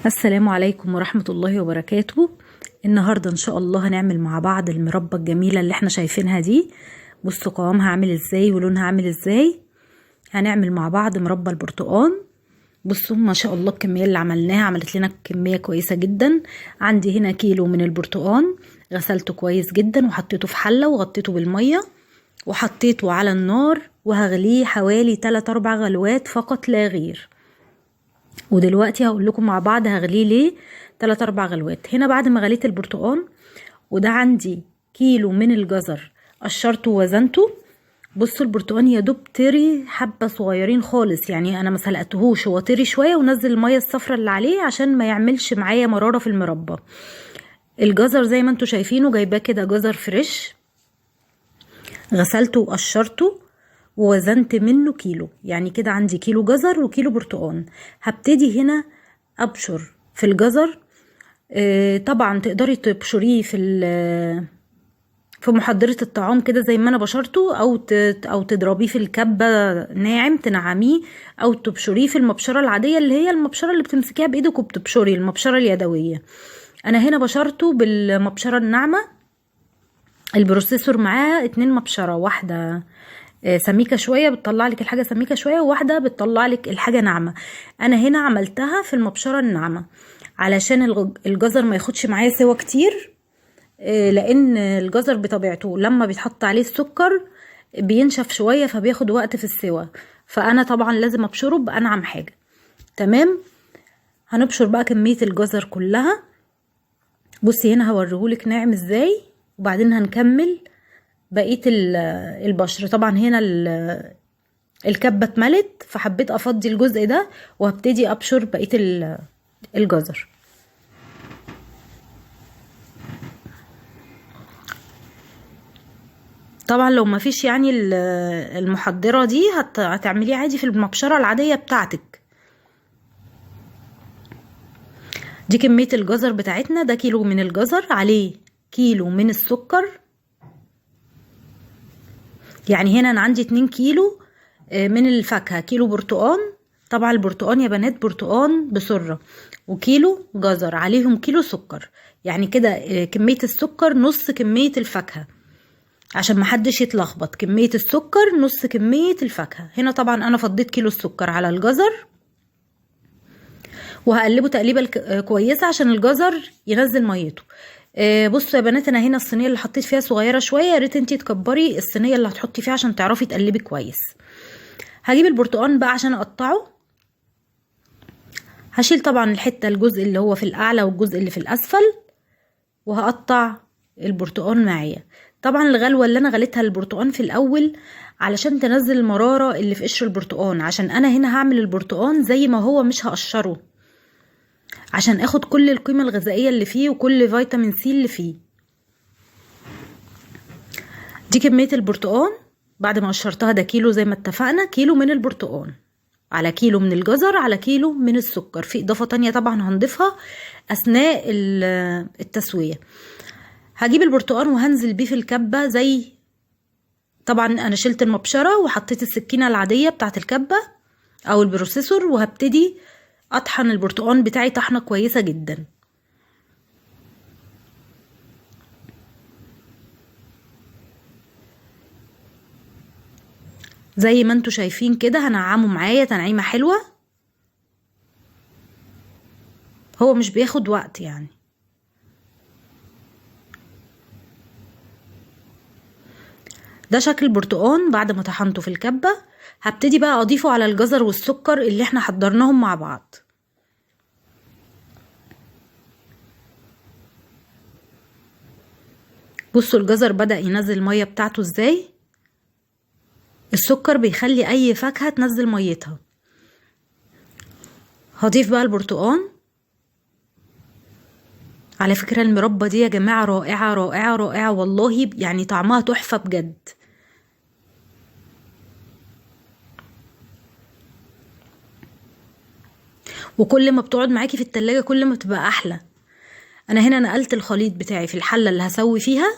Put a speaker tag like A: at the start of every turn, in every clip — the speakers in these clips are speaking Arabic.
A: السلام عليكم ورحمة الله وبركاته. النهاردة ان شاء الله هنعمل مع بعض المربى الجميلة اللي احنا شايفينها دي. بصوا قوامها عامل ازاي ولونها عامل ازاي. هنعمل مع بعض مربى البرتقال. بصوا ما شاء الله الكمية اللي عملناها عملت لنا كمية كويسة جدا. عندي هنا كيلو من البرتقال، غسلته كويس جدا وحطيته في حلة وغطيته بالمية وحطيته على النار وهغليه حوالي 3-4 غلوات فقط لا غير. ودلوقتي هقول لكم مع بعض هغليه ليه 3-4 غلوات. هنا بعد ما غليت البرتقال، وده عندي كيلو من الجزر قشرته ووزنته. بصوا البرتقال يا دوب طري حبه صغيرين خالص، يعني انا ما سلقتهوش، هو طري شويه ونزل الميه الصفراء اللي عليه عشان ما يعملش معايا مراره في المربى. الجزر زي ما انتوا شايفينه جايباه كده جزر فريش، غسلته وقشرته ووزنت منه كيلو، يعني كده عندي كيلو جزر وكيلو برتقان. هبتدي هنا ابشر في الجزر. طبعا تقدري تبشريه في محضرة الطعام كده زي ما انا بشرته، او تضربيه في الكبة ناعم تنعميه، او تبشريه في المبشرة العادية اللي هي المبشرة اللي بتمسكيها بايدك وبتبشري، المبشرة اليدوية. انا هنا بشرته بالمبشرة الناعمة. البروسيسور معاه 2 مبشرة، واحدة سميكة شوية بتطلع لك الحاجة سميكة شوية، وواحدة بتطلع لك الحاجة ناعمة. انا هنا عملتها في المبشرة الناعمة علشان الجزر ما ياخدش معايا سوا كتير، لان الجزر بطبيعته لما بيتحط عليه السكر بينشف شوية فبياخد وقت في السوا، فانا طبعا لازم ابشره بانعم حاجة. تمام، هنبشر بقى كمية الجزر كلها. بصي هنا هوريهولك ناعم ازاي، وبعدين هنكمل بقية البشر. طبعا هنا الكبة اتملت فحبيت افضي الجزء ده وهبتدي ابشر بقية الجزر. طبعا لو ما فيش يعني المحضرة دي هتعمليه عادي في المبشرة العادية بتاعتك. دي كمية الجزر بتاعتنا، ده كيلو من الجزر عليه كيلو من السكر، يعني هنا انا عندي 2 كيلو من الفاكهة. كيلو برتقان، طبعا البرتقان يا بنات برتقان بسرة، وكيلو جزر عليهم كيلو سكر، يعني كده كمية السكر نص كمية الفاكهة عشان محدش يتلخبط. كمية السكر نص كمية الفاكهة. هنا طبعا انا فضيت كيلو السكر على الجزر وهقلبه تقليبة كويسة عشان الجزر ينزل ميته. بصوا يا بنات، انا هنا الصينية اللي حطيت فيها صغيرة شوية، يا ريت انتي تكبري الصينية اللي هتحطي فيها عشان تعرفي تقلبي كويس. هجيب البرتقال بقى عشان اقطعه. هشيل طبعا الجزء اللي هو في الاعلى والجزء اللي في الاسفل، وهقطع البرتقال معايا. طبعا الغلوة اللي انا غليتها البرتقال في الاول علشان تنزل المرارة اللي في قشر البرتقال، عشان انا هنا هعمل البرتقال زي ما هو مش هقشره، عشان اخد كل القيمة الغذائية اللي فيه وكل فيتامين سي اللي فيه. دي كمية البرتقال بعد ما قشرتها، ده كيلو زي ما اتفقنا، كيلو من البرتقال على كيلو من الجزر على كيلو من السكر. في اضافة تانية طبعا هنضيفها اثناء التسوية. هجيب البرتقال وهنزل بيه في الكبة. زي طبعا انا شلت المبشرة وحطيت السكينة العادية بتاعت الكبة او البروسيسور، وهبتدي اطحن البرتقال بتاعي طحنة كويسة جدا. زي ما انتوا شايفين كده هنعمه معايا تنعيمة حلوة، هو مش بياخد وقت يعني. ده شكل البرتقال بعد ما طحنته في الكبة. هبتدي بقى اضيفه على الجزر والسكر اللي احنا حضرناهم مع بعض. بصوا الجزر بدأ ينزل مية بتاعته ازاي. السكر بيخلي اي فاكهة تنزل ميتها. هضيف بقى البرتقال. على فكرة المربى دي يا جماعة رائعة رائعة رائعة والله، يعني طعمها تحفة بجد. وكل ما بتقعد معاكي في التلاجة كل ما بتبقى احلى. انا هنا نقلت الخليط بتاعي في الحلة اللي هسوي فيها.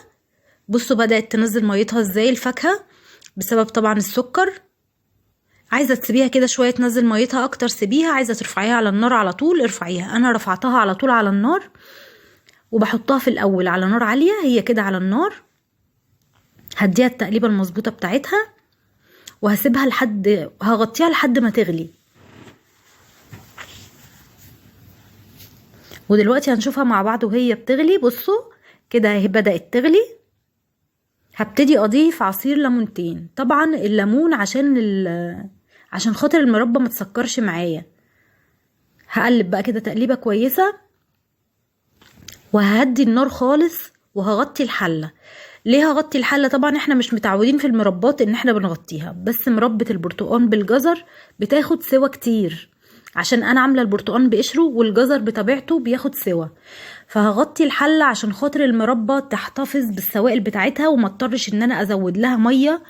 A: بصوا بدأت تنزل ميتها ازاي الفاكهة، بسبب طبعا السكر. عايزه تسيبيها كده شويه تنزل ميتها اكتر سيبيها، عايزه ترفعيها على النار على طول ارفعيها. انا رفعتها على طول على النار، وبحطها في الاول على نار عاليه، هي كده على النار، هديها التقليبه المظبوطه بتاعتها، وهسيبها هغطيها لحد ما تغلي. ودلوقتي هنشوفها مع بعض وهي بتغلي. بصوا كده اهي بدأت تغلي. هبتدي اضيف عصير ليمونتين، طبعا الليمون عشان خاطر المربى ما تسكرش معايا. هقلب بقى كده تقليبه كويسه، وههدي النار خالص، وهغطي الحله. ليه هغطي الحله؟ طبعا احنا مش متعودين في المربات ان احنا بنغطيها، بس مربة البرتقال بالجزر بتاخد سوا كتير، عشان انا عامله البرتقال بقشره والجزر بطبيعته بياخد سوا، فهغطي الحله عشان خاطر المربى تحتفظ بالسوائل بتاعتها، وما اضطرش ان انا ازود لها ميه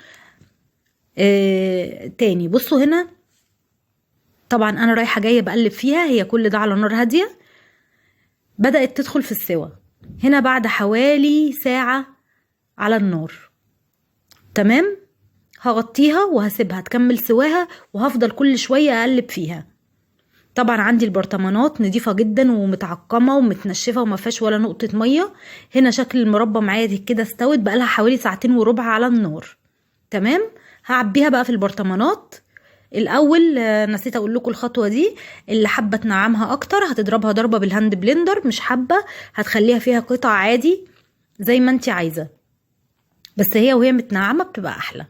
A: تاني. بصوا هنا طبعا انا رايحه جايه بقلب فيها، هي كل ده على نار هاديه، بدأت تدخل في السوا هنا بعد حوالي ساعة على النار. تمام، هغطيها وهسيبها تكمل سواها، وهفضل كل شوية اقلب فيها. طبعا عندي البرطمانات نضيفة جدا ومتعقمة ومتنشفة وما فيهاش ولا نقطة مية. هنا شكل المربى معايا كده استوت، بقالها حوالي 2.25 على النار. تمام، هعبيها بقى في البرطمانات. الاول نسيت اقول لكم الخطوه دي، اللي حابه تنعمها اكتر هتضربها ضربه بالهاند بلندر، مش حابه هتخليها فيها قطع عادي زي ما انت عايزه، بس هي وهي متنعمه بتبقى احلى.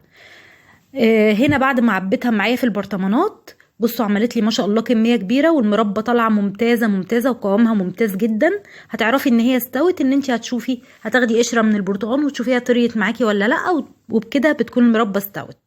A: هنا بعد ما عبيتها معايا في البرطمانات، بصوا عملت لي ما شاء الله كميه كبيره، والمربى طالعه ممتازه ممتازه، وقوامها ممتاز جدا. هتعرفي ان هي استوت ان انت هتشوفي، هتاخدي قشره من البرتقال وتشوفيها طريت معاكي ولا لا، وبكده بتكون المربى استوت.